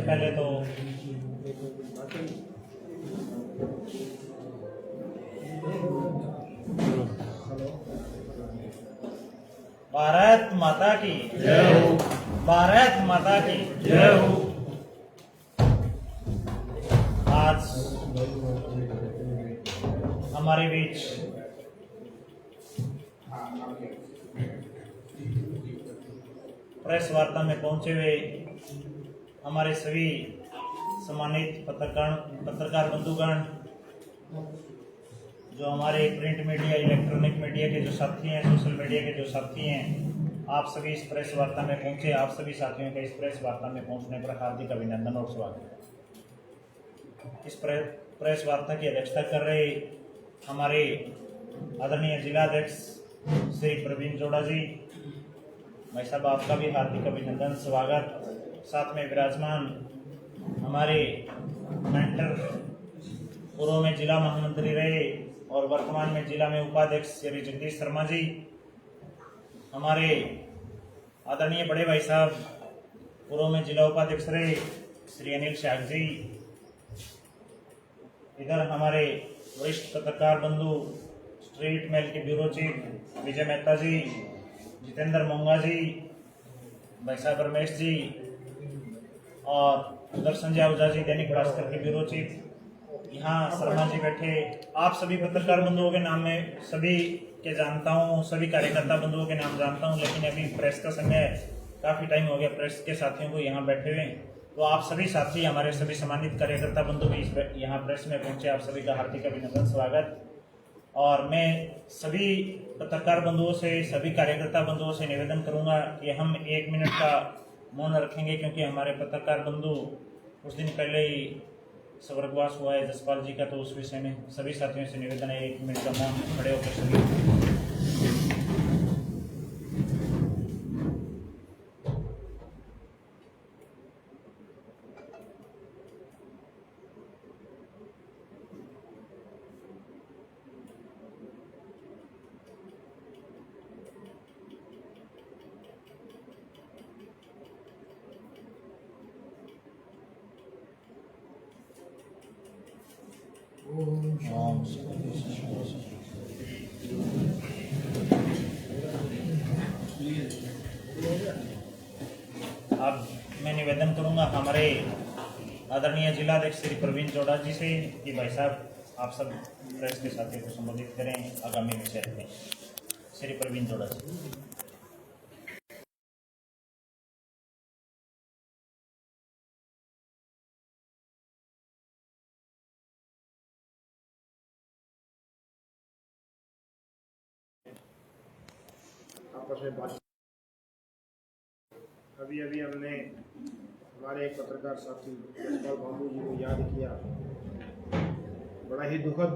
पहले तो भारत माता की जय हो। भारत माता की जय हो। आज हमारे बीच प्रेस वार्ता में पहुंचे हुए हमारे सभी सम्मानित पत्रकार बंधुगण, जो हमारे प्रिंट मीडिया, इलेक्ट्रॉनिक मीडिया के जो साथी हैं, सोशल मीडिया के जो साथी हैं, आप सभी इस प्रेस वार्ता में पहुंचे। आप सभी साथियों का इस प्रेस वार्ता में पहुंचने पर हार्दिक अभिनंदन और स्वागत। इस प्रेस वार्ता की अध्यक्षता कर रहे हमारे आदरणीय जिलाध्यक्ष श्री प्रवीण जोड़ा जी, भाई साहब आपका भी हार्दिक अभिनंदन, स्वागत। साथ में विराजमान हमारे मेंटर, पूर्व में जिला महामंत्री रहे और वर्तमान में जिला में उपाध्यक्ष श्री जगदीश शर्मा जी, हमारे आदरणीय बड़े भाई साहब, पूर्व में जिला उपाध्यक्ष रहे श्री अनिल शाह जी, इधर हमारे वरिष्ठ पत्रकार बंधु स्ट्रीट मेल के ब्यूरो चीफ विजय मेहता जी, जितेंद्र मोंगा जी, भाई साहब रमेश जी, और उधर संजय आहूजा जी दैनिक भास्कर के ब्यूरो चीफ, यहाँ शर्मा जी बैठे। आप सभी पत्रकार बंधुओं के नाम में सभी के जानता हूँ, सभी कार्यकर्ता बंधुओं के नाम जानता हूँ, लेकिन अभी प्रेस का समय है, काफ़ी टाइम हो गया प्रेस के साथियों को यहाँ बैठे हुए। तो आप सभी साथी, हमारे सभी सम्मानित कार्यकर्ता बंधु भी यहाँ प्रेस में पहुँचे, आप सभी का हार्दिक अभिनंदन, स्वागत। और मैं सभी पत्रकार बंधुओं से, सभी कार्यकर्ता बंधुओं से निवेदन करूँगा कि हम 1 मिनट का मौन रखेंगे, क्योंकि हमारे पत्रकार बंधु कुछ दिन पहले ही स्वर्गवास हुआ है जसपाल जी का, तो उस विषय में सभी साथियों से निवेदन है 1 मिनट का मौन खड़े होकर सभी। अब मैं निवेदन करूंगा हमारे आदरणीय जिलाध्यक्ष श्री प्रवीण जोड़ा जी से कि भाई साहब आप सब प्रेस के साथियों को संबोधित करें आगामी विषय में। श्री प्रवीण जोड़ा जी। आपस में बात। अभी हमने हमारे एक पत्रकार साथी जसपाल बाबू जी को याद किया। बड़ा ही दुखद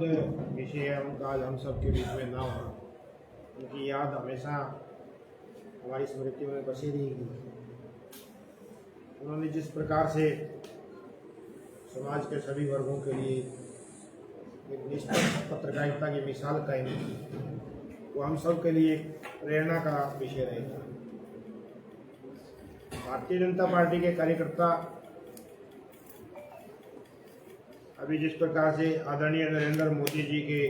विषय है उनका आज हम सब के बीच में ना होना। उनकी याद हमेशा हमारी स्मृति में बसी रहेगी। उन्होंने जिस प्रकार से समाज के सभी वर्गों के लिए एक निष्पक्ष पत्रकारिता की मिसाल कायम की, वो हम सब के लिए एक प्रेरणा का विषय रहेगा। भारतीय जनता पार्टी के कार्यकर्ता अभी जिस प्रकार से आदरणीय नरेंद्र मोदी जी के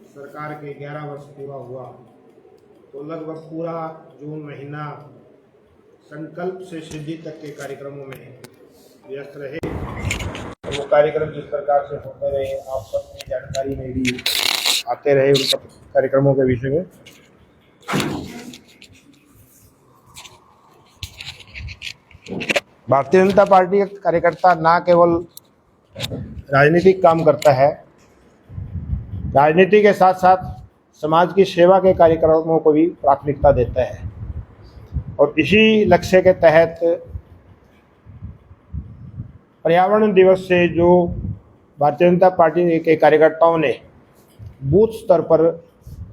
सरकार के 11 वर्ष पूरा हुआ, तो लगभग पूरा जून महीना संकल्प से सिद्धि तक के कार्यक्रमों में व्यस्त रहे। तो वो कार्यक्रम जिस प्रकार से होते रहे, आप सबकी जानकारी में भी आते रहे उन सब कार्यक्रमों के विषय में। भारतीय जनता पार्टी का कार्यकर्ता ना केवल राजनीतिक काम करता है, राजनीति के साथ साथ समाज की सेवा के कार्यक्रमों को भी प्राथमिकता देता है। और इसी लक्ष्य के तहत पर्यावरण दिवस से जो भारतीय जनता पार्टी के कार्यकर्ताओं ने बूथ स्तर पर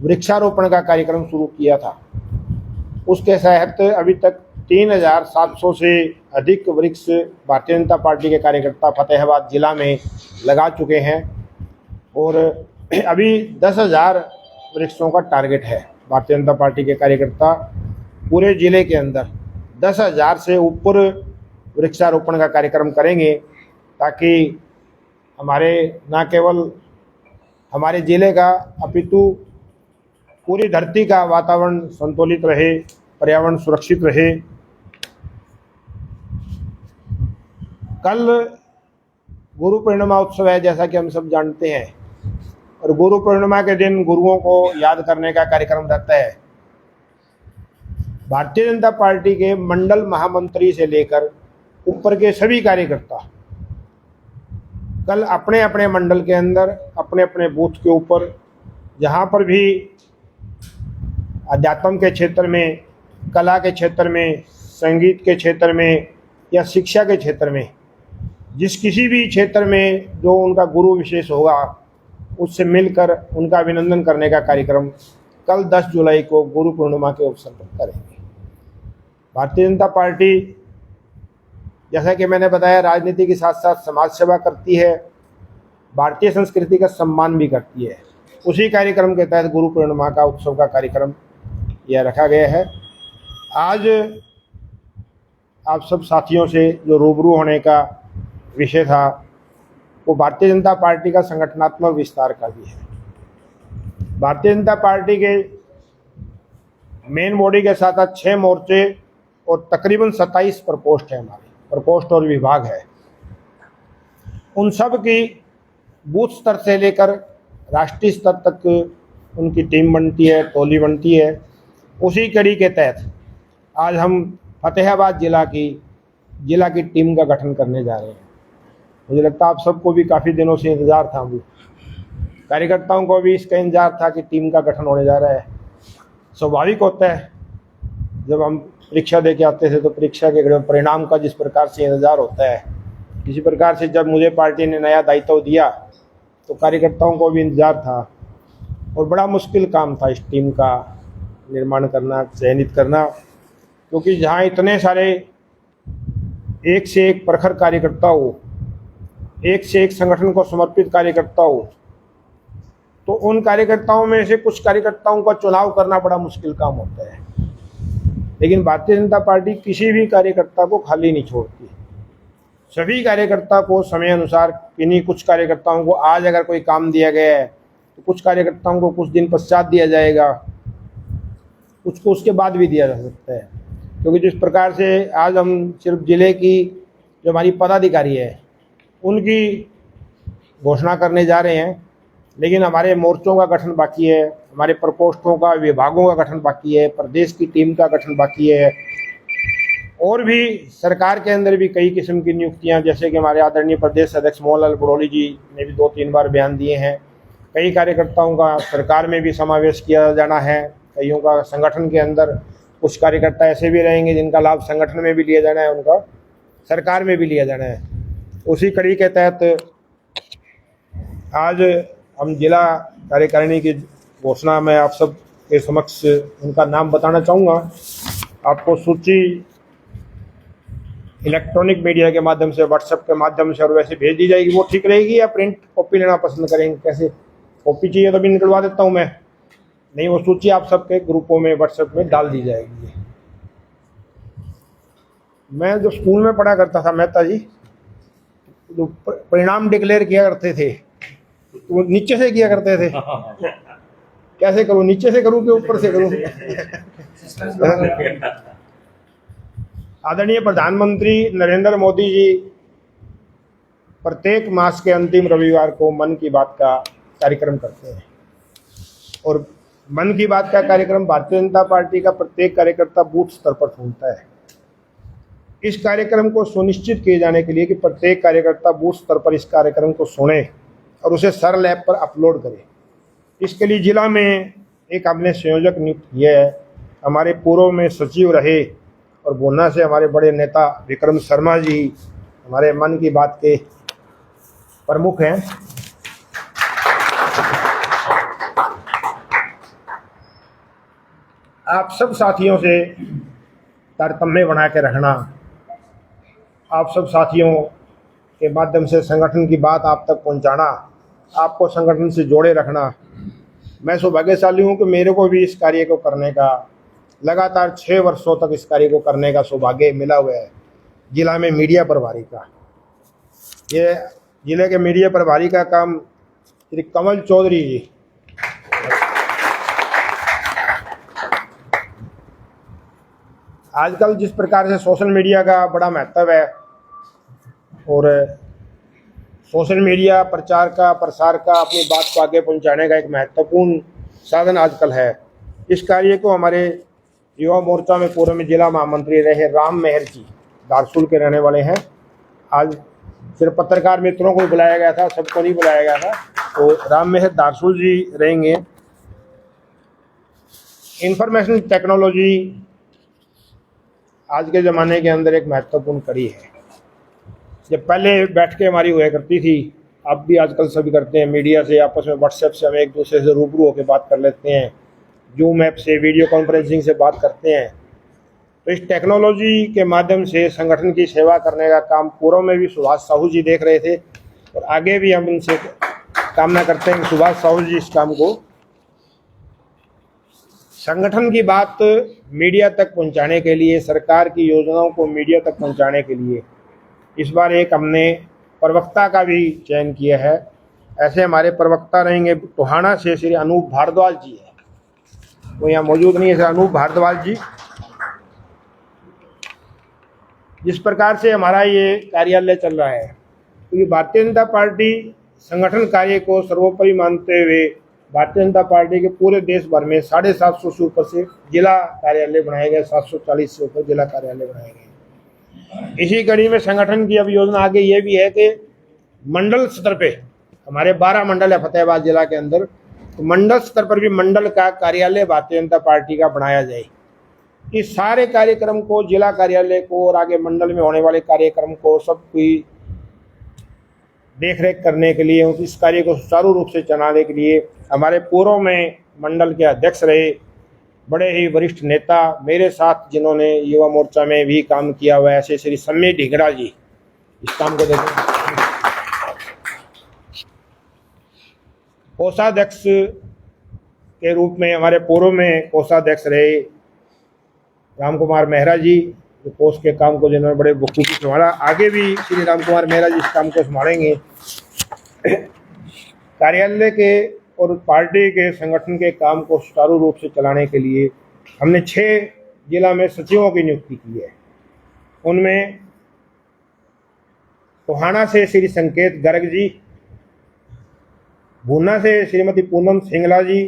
वृक्षारोपण का कार्यक्रम शुरू किया था, उसके तहत अभी तक 3700 से अधिक वृक्ष भारतीय जनता पार्टी के कार्यकर्ता फतेहाबाद जिला में लगा चुके हैं। और अभी 10,000 वृक्षों का टारगेट है। भारतीय जनता पार्टी के कार्यकर्ता पूरे जिले के अंदर 10,000 से ऊपर वृक्षारोपण का कार्यक्रम करेंगे, ताकि हमारे न केवल हमारे ज़िले का अपितु पूरी धरती का वातावरण संतुलित रहे, पर्यावरण सुरक्षित रहे। कल गुरु पूर्णिमा उत्सव है, जैसा कि हम सब जानते हैं, और गुरु पूर्णिमा के दिन गुरुओं को याद करने का कार्यक्रम रहता है। भारतीय जनता पार्टी के मंडल महामंत्री से लेकर ऊपर के सभी कार्यकर्ता कल अपने अपने मंडल के अंदर, अपने अपने बूथ के ऊपर, जहाँ पर भी अध्यात्म के क्षेत्र में, कला के क्षेत्र में, संगीत के क्षेत्र में या शिक्षा के क्षेत्र में, जिस किसी भी क्षेत्र में जो उनका गुरु विशेष होगा, उससे मिलकर उनका अभिनंदन करने का कार्यक्रम कल 10 जुलाई को गुरु पूर्णिमा के अवसर पर करेंगे। भारतीय जनता पार्टी, जैसा कि मैंने बताया, राजनीति के साथ साथ समाज सेवा करती है, भारतीय संस्कृति का सम्मान भी करती है। उसी कार्यक्रम के तहत गुरु पूर्णिमा का उत्सव का कार्यक्रम यह रखा गया है। आज आप सब साथियों से जो रूबरू होने का विषय था, वो भारतीय जनता पार्टी का संगठनात्मक विस्तार का भी है। भारतीय जनता पार्टी के मेन बॉडी के साथ साथ 6 मोर्चे और तकरीबन 27 प्रकोष्ठ है, हमारे प्रकोष्ठ और विभाग है। उन सब की बूथ स्तर से लेकर राष्ट्रीय स्तर तक उनकी टीम बनती है, टोली बनती है। उसी कड़ी के तहत आज हम फतेहाबाद जिला की टीम का गठन करने जा रहे हैं। मुझे लगता है आप सबको भी काफ़ी दिनों से इंतज़ार था, भी कार्यकर्ताओं को भी इसका इंतजार था कि टीम का गठन होने जा रहा है। स्वाभाविक होता है, जब हम परीक्षा दे के आते थे तो परीक्षा के परिणाम का जिस प्रकार से इंतज़ार होता है, इसी प्रकार से जब मुझे पार्टी ने नया दायित्व दिया तो कार्यकर्ताओं को भी इंतज़ार था, और बड़ा मुश्किल काम था इस टीम का निर्माण करना, चयनित करना, क्योंकि जहाँ इतने सारे एक से एक प्रखर कार्यकर्ता हो, एक से एक संगठन को समर्पित कार्यकर्ता हो, तो उन कार्यकर्ताओं में से कुछ कार्यकर्ताओं का चुनाव करना बड़ा मुश्किल काम होता है। लेकिन भारतीय जनता पार्टी किसी भी कार्यकर्ता को खाली नहीं छोड़ती। सभी कार्यकर्ता को समय अनुसार, किन्हीं कुछ कार्यकर्ताओं को आज अगर कोई काम दिया गया है तो कुछ कार्यकर्ताओं को कुछ दिन पश्चात दिया जाएगा, कुछ को उसके बाद भी दिया जा सकता है। क्योंकि जिस प्रकार से आज हम सिर्फ जिले की जो हमारी पदाधिकारी है उनकी घोषणा करने जा रहे हैं, लेकिन हमारे मोर्चों का गठन बाकी है, हमारे प्रकोष्ठों का, विभागों का गठन बाकी है, प्रदेश की टीम का गठन बाकी है, और भी सरकार के अंदर भी कई किस्म की नियुक्तियां, जैसे कि हमारे आदरणीय प्रदेश अध्यक्ष मोहनलाल बड़ौली जी ने भी 2-3 बार बयान दिए हैं। कई कार्यकर्ताओं का सरकार में भी समावेश किया जाना है, कईयों का संगठन के अंदर, कुछ कार्यकर्ता ऐसे भी रहेंगे जिनका लाभ संगठन में भी लिया जाना है, उनका सरकार में भी लिया जाना है। उसी कड़ी के तहत आज हम जिला कार्यकारिणी की घोषणा में आप सब के समक्ष उनका नाम बताना चाहूँगा। आपको सूची इलेक्ट्रॉनिक मीडिया के माध्यम से, व्हाट्सएप के माध्यम से और वैसे भेज दी जाएगी। वो ठीक रहेगी या प्रिंट कॉपी लेना पसंद करेंगे? कैसे कॉपी चाहिए तो भी निकलवा देता हूँ मैं। नहीं, वो सूची आप सबके ग्रुपों में व्हाट्सएप में डाल दी जाएगी। मैं जो स्कूल में पढ़ा करता था, मेहता जी, जो परिणाम डिक्लेयर किया करते थे वो नीचे से किया करते थे। कैसे करूँ, नीचे से करूँ कि ऊपर से करूँ? आदरणीय प्रधानमंत्री नरेंद्र मोदी जी प्रत्येक मास के अंतिम रविवार को मन की बात का कार्यक्रम करते हैं, और मन की बात का कार्यक्रम भारतीय जनता पार्टी का प्रत्येक कार्यकर्ता बूथ स्तर पर सुनता है। इस कार्यक्रम को सुनिश्चित किए जाने के लिए कि प्रत्येक कार्यकर्ता बूथ स्तर पर इस कार्यक्रम को सुने और उसे सरल ऐप पर अपलोड करे, इसके लिए जिला में एक हमने संयोजक नियुक्त किया है। हमारे पूर्व में सचिव रहे और बोलना से हमारे बड़े नेता विक्रम शर्मा जी हमारे मन की बात के प्रमुख हैं। आप सब साथियों से तारतम्य बना के रखना, आप सब साथियों के माध्यम से संगठन की बात आप तक पहुंचाना, आपको संगठन से जोड़े रखना। मैं सौभाग्यशाली हूं कि मेरे को भी इस कार्य को करने का, लगातार 6 वर्षों तक इस कार्य को करने का सौभाग्य मिला हुआ है। जिला में मीडिया प्रभारी का। ये जिले के मीडिया प्रभारी का काम श्री कमल चौधरी जी। आजकल जिस प्रकार से सोशल मीडिया का बड़ा महत्व है और सोशल मीडिया प्रचार का प्रसार का अपनी बात को आगे पहुंचाने का एक महत्वपूर्ण साधन आजकल है, इस कार्य को हमारे युवा मोर्चा में पूर्व में जिला महामंत्री रहे राम मेहर जी दारसूल के रहने वाले हैं। आज सिर्फ पत्रकार मित्रों को बुलाया गया था, सबको नहीं बुलाया गया था। तो राम मेहर दारसूल जी रहेंगे। इंफॉर्मेशन टेक्नोलॉजी आज के ज़माने के अंदर एक महत्वपूर्ण कड़ी है। जब पहले बैठ के हमारी हुआ करती थी, अब भी आजकल सभी करते हैं, मीडिया से आपस में व्हाट्सएप से हम एक दूसरे से रूबरू होकर बात कर लेते हैं, जूम ऐप से वीडियो कॉन्फ्रेंसिंग से बात करते हैं। तो इस टेक्नोलॉजी के माध्यम से संगठन की सेवा करने का काम पूर्व में भी सुभाष साहू जी देख रहे थे और आगे भी हम इनसे कामना करते हैं कि सुभाष साहू जी इस काम को संगठन की बात मीडिया तक पहुंचाने के लिए, सरकार की योजनाओं को मीडिया तक पहुंचाने के लिए इस बार एक हमने प्रवक्ता का भी चयन किया है। ऐसे हमारे प्रवक्ता रहेंगे टोहाना से श्री अनूप भारद्वाज जी है, वो यहाँ मौजूद नहीं है। श्री अनूप भारद्वाज जी, जिस प्रकार से हमारा ये कार्यालय चल रहा है, तो ये भारतीय जनता पार्टी संगठन कार्य को सर्वोपरि मानते हुए भारतीय जनता पार्टी के पूरे देश भर में 750 से ऊपर से जिला कार्यालय बनाए गए, 740 से ऊपर जिला कार्यालय बनाए गए। इसी कड़ी में संगठन की अब योजना आगे ये भी है कि मंडल स्तर पे हमारे 12 मंडल है फतेहाबाद जिला के अंदर, तो मंडल स्तर पर भी मंडल का कार्यालय भारतीय जनता पार्टी का बनाया जाए। इस सारे कार्यक्रम को, जिला कार्यालय को और आगे मंडल में होने वाले कार्यक्रम को सब कोई देखरेख करने के लिए, इस कार्य को सुचारू रूप से चलाने के लिए हमारे पूर्व में मंडल के अध्यक्ष रहे बड़े ही वरिष्ठ नेता मेरे साथ, जिन्होंने युवा मोर्चा में भी काम किया हुआ है, ऐसे श्री सम्मी ढिंगड़ा जी, इस काम को देखें। कोषाध्यक्ष के रूप में हमारे पूर्व में कोषाध्यक्ष रहे राम कुमार मेहरा जी, जो कोष के काम को जिन्होंने बड़े बखूबी संभाला। आगे भी श्री राम कुमार मेहरा जी इस काम को संभालेंगे। कार्यालय के और पार्टी के संगठन के काम को सुचारू रूप से चलाने के लिए हमने 6 जिला में सचिवों की नियुक्ति की है। उनमें टोहाना से श्री संकेत गर्ग जी, भूना से श्रीमती पूनम सिंगला जी,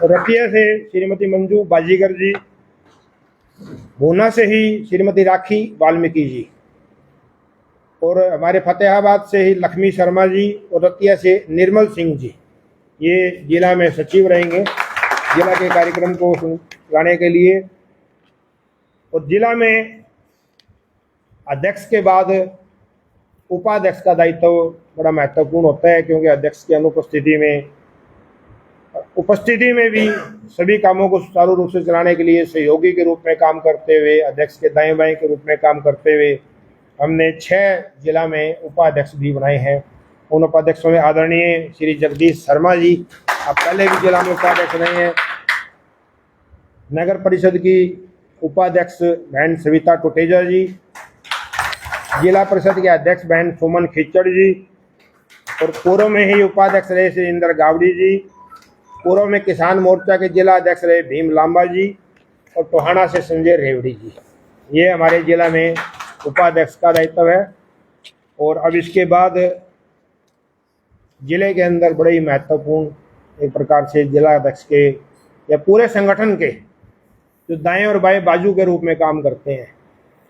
रतिया से श्रीमती मंजू बाजीगर जी, भूना से ही श्रीमती राखी वाल्मीकि जी, और हमारे फतेहाबाद से ही लक्ष्मी शर्मा जी और रतिया से निर्मल सिंह जी, ये जिला में सचिव रहेंगे जिला के कार्यक्रम को चलाने के लिए। और जिला में अध्यक्ष के बाद उपाध्यक्ष का दायित्व बड़ा महत्वपूर्ण होता है, क्योंकि अध्यक्ष की उपस्थिति में भी सभी कामों को सुचारू रूप से चलाने के लिए सहयोगी के रूप में काम करते हुए, अध्यक्ष के दाएं बाएं के रूप में काम करते हुए हमने 6 जिला में उपाध्यक्ष भी बनाए हैं। उन उपाध्यक्षों में आदरणीय श्री जगदीश शर्मा जी, आप पहले भी जिला में उपाध्यक्ष रहे हैं। नगर परिषद की उपाध्यक्ष बहन सविता टुटेजा जी, जिला परिषद के अध्यक्ष बहन सुमन खिचड़ जी, और पूर्व में ही उपाध्यक्ष रहे श्री इंदर गावड़ी जी, पूर्व में किसान मोर्चा के जिला अध्यक्ष रहे भीम लांबा जी, और टोहाना से संजय रेवड़ी जी। ये हमारे जिला में उपाध्यक्ष का दायित्व है। और अब इसके बाद जिले के अंदर बड़े ही महत्वपूर्ण एक प्रकार से जिला अध्यक्ष के या पूरे संगठन के जो दाएं और बाएं बाजू के रूप में काम करते हैं,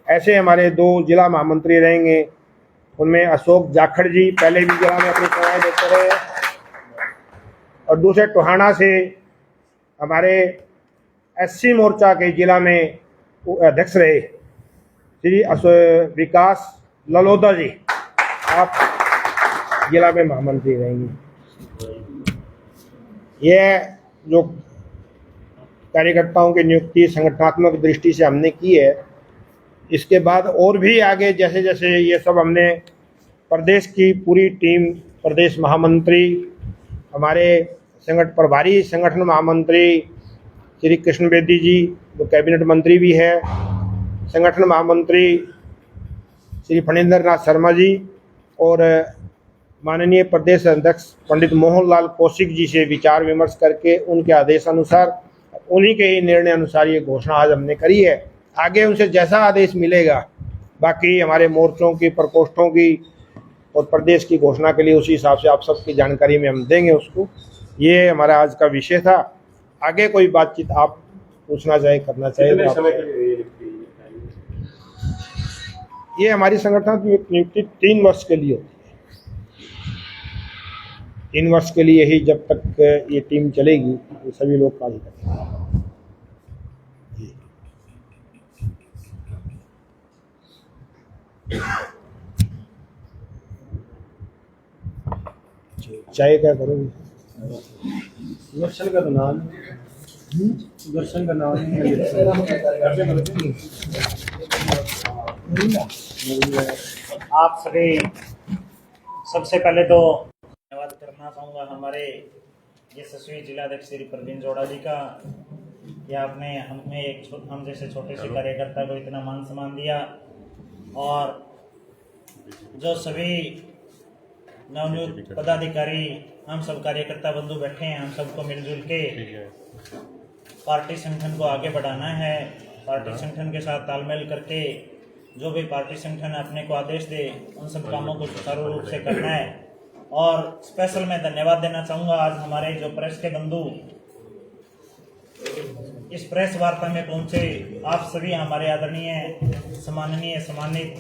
ऐसे हमारे 2 जिला महामंत्री रहेंगे। उनमें अशोक जाखड़ जी पहले भी जिला में अपनी सेवाएं देते रहे, और दूसरे टोहाना से हमारे SC मोर्चा के जिला में अध्यक्ष रहे श्री विकास ललोदा जी, आप जिला में महामंत्री रहेंगे। यह जो कार्यकर्ताओं की नियुक्ति संगठनात्मक दृष्टि से हमने की है, इसके बाद और भी आगे जैसे जैसे ये सब हमने प्रदेश की पूरी टीम, प्रदेश महामंत्री, हमारे प्रभारी संगठन महामंत्री श्री कृष्ण बेदी जी जो कैबिनेट मंत्री भी है, संगठन महामंत्री श्री फणींद्र नाथ शर्मा जी और माननीय प्रदेश अध्यक्ष पंडित मोहनलाल कौशिक जी से विचार विमर्श करके उनके आदेश अनुसार, उन्हीं के ही निर्णय अनुसार ये घोषणा आज हमने करी है। आगे उनसे जैसा आदेश मिलेगा, बाकी हमारे मोर्चों की, प्रकोष्ठों की और प्रदेश की घोषणा के लिए उसी हिसाब से आप सबकी जानकारी में हम देंगे उसको। ये हमारा आज का विषय था। आगे कोई बातचीत आप पूछना चाहे, करना चाहे तो ये हमारी संगठन की नियुक्ति 3 वर्ष के लिए होती है। 3 वर्ष के लिए ही जब तक ये टीम चलेगी तो सभी लोग कार्य करेंगे। चाय क्या करोगे? दर्शन का तो नाम दर्शन का नाम आप सभी, सबसे पहले तो धन्यवाद करना चाहूँगा हमारे यशस्वी जिलाध्यक्ष श्री प्रवीण जोड़ा जी का, कि आपने हमें हम जैसे छोटे से कार्यकर्ता को इतना मान सम्मान दिया, और जो सभी नवनियुक्त पदाधिकारी, हम सब कार्यकर्ता बंधु बैठे हैं, हम सबको मिलजुल के पार्टी संगठन को आगे बढ़ाना है। पार्टी संगठन के साथ तालमेल करके जो भी पार्टी संगठन अपने को आदेश दे उन सब कामों को सुचारू रूप से करना है। और स्पेशल मैं धन्यवाद देना चाहूँगा आज हमारे जो प्रेस के बंधु इस प्रेस वार्ता में पहुँचे, आप सभी हमारे आदरणीय सम्मानित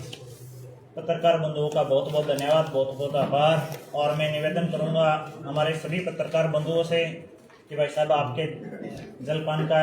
पत्रकार बंधुओं का बहुत बहुत धन्यवाद, बहुत बहुत आभार। और मैं निवेदन करूंगा हमारे सभी पत्रकार बंधुओं से कि भाई साहब, आपके जलपान का